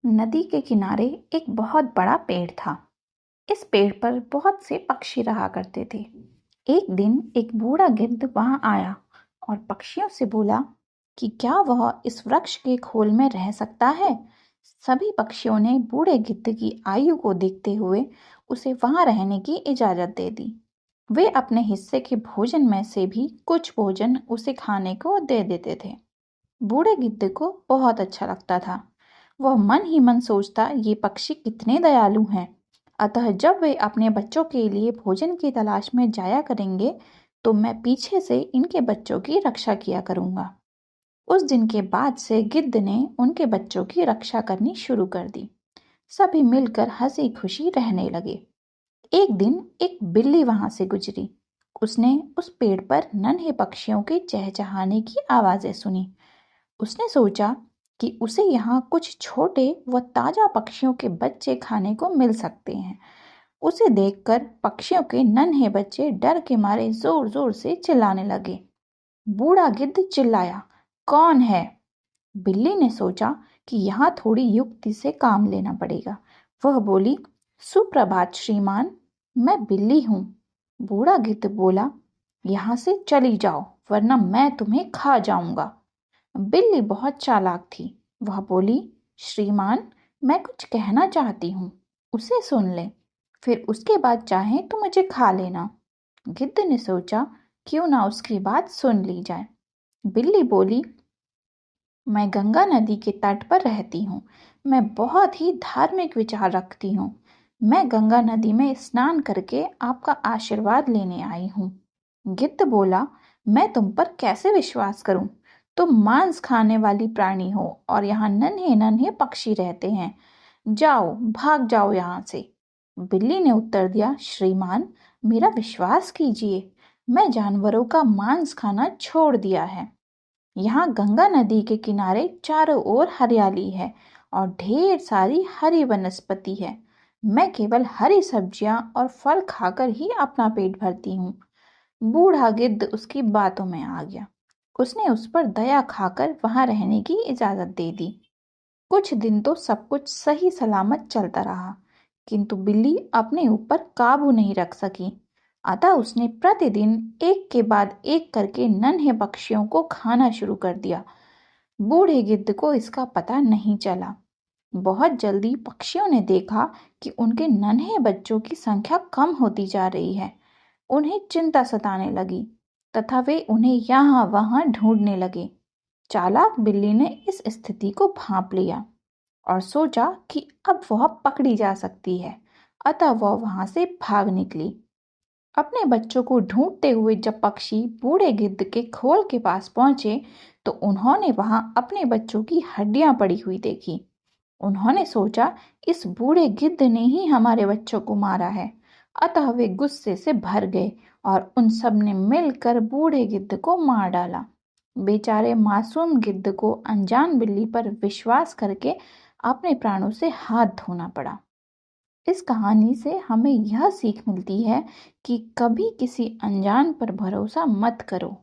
नदी के किनारे एक बहुत बड़ा पेड़ था। इस पेड़ पर बहुत से पक्षी रहा करते थे। एक दिन एक बूढ़ा गिद्ध वहां आया और पक्षियों से बोला कि क्या वह इस वृक्ष के खोल में रह सकता है। सभी पक्षियों ने बूढ़े गिद्ध की आयु को देखते हुए उसे वहां रहने की इजाजत दे दी। वे अपने हिस्से के भोजन में से भी कुछ भोजन उसे खाने को दे देते थे। बूढ़े गिद्ध को बहुत अच्छा लगता था। वह मन ही मन सोचता, ये पक्षी कितने दयालु हैं। अतः जब वे अपने बच्चों के लिए भोजन की तलाश में जाया करेंगे तो मैं पीछे से इनके बच्चों की रक्षा किया करूंगा। उस दिन के बाद से गिद्ध ने उनके बच्चों की रक्षा करनी शुरू कर दी। सभी मिलकर हंसी खुशी रहने लगे। एक दिन एक बिल्ली वहां से गुजरी। उसने उस पेड़ पर नन्हे पक्षियों के चहचहाने की आवाजें सुनी। उसने सोचा कि उसे यहाँ कुछ छोटे व ताजा पक्षियों के बच्चे खाने को मिल सकते हैं। उसे देखकर पक्षियों के नन्हे बच्चे डर के मारे जोर जोर से चिल्लाने लगे। बूढ़ा गिद्ध चिल्लाया, कौन है? बिल्ली ने सोचा कि यहाँ थोड़ी युक्ति से काम लेना पड़ेगा। वह बोली, सुप्रभात श्रीमान, मैं बिल्ली हूँ। बूढ़ा गिद्ध बोला, यहाँ से चली जाओ वरना मैं तुम्हें खा जाऊंगा। बिल्ली बहुत चालाक थी। वह बोली, श्रीमान, मैं कुछ कहना चाहती हूँ, उसे सुन ले, फिर उसके बाद चाहे तो मुझे खा लेना। गिद्ध ने सोचा, क्यों ना उसकी बात सुन ली जाए। बिल्ली बोली, मैं गंगा नदी के तट पर रहती हूँ। मैं बहुत ही धार्मिक विचार रखती हूँ। मैं गंगा नदी में स्नान करके आपका आशीर्वाद लेने आई हूँ। गिद्ध बोला, मैं तुम पर कैसे विश्वास करूं? तुम मांस खाने वाली प्राणी हो और यहाँ नन्हे नन्हे पक्षी रहते हैं। जाओ, भाग जाओ यहाँ से। बिल्ली ने उत्तर दिया, श्रीमान, मेरा विश्वास कीजिए, मैं जानवरों का मांस खाना छोड़ दिया है। यहाँ गंगा नदी के किनारे चारों ओर हरियाली है और ढेर सारी हरी वनस्पति है। मैं केवल हरी सब्जियां और फल खाकर ही अपना पेट भरती हूँ। बूढ़ा गिद्ध उसकी बातों में आ गया। उसने उस पर दया खाकर वहां रहने की इजाजत दे दी। कुछ दिन तो सब कुछ सही सलामत चलता रहा, किंतु बिल्ली अपने ऊपर काबू नहीं रख सकी। अतः उसने प्रतिदिन एक के बाद एक करके नन्हे पक्षियों को खाना शुरू कर दिया। बूढ़े गिद्ध को इसका पता नहीं चला। बहुत जल्दी पक्षियों ने देखा कि उनके नन्हे बच्चों की संख्या कम होती जा रही है। उन्हें चिंता सताने लगी तथा वे उन्हें यहाँ वहाँ ढूंढने लगे। चालाक बिल्ली ने इस स्थिति को भांप लिया और सोचा कि अब वह पकड़ी जा सकती है। अतः वह वहां से भाग निकली। अपने बच्चों को ढूंढते हुए जब पक्षी बूढ़े गिद्ध के खोल के पास पहुंचे तो उन्होंने वहां अपने बच्चों की हड्डियां पड़ी हुई देखी। उन्होंने सोचा, इस बूढ़े गिद्ध ने ही हमारे बच्चों को मारा है। अतः वे गुस्से से भर गए और उन सब ने मिलकर बूढ़े गिद्ध को मार डाला। बेचारे मासूम गिद्ध को अनजान बिल्ली पर विश्वास करके अपने प्राणों से हाथ धोना पड़ा। इस कहानी से हमें यह सीख मिलती है कि कभी किसी अनजान पर भरोसा मत करो।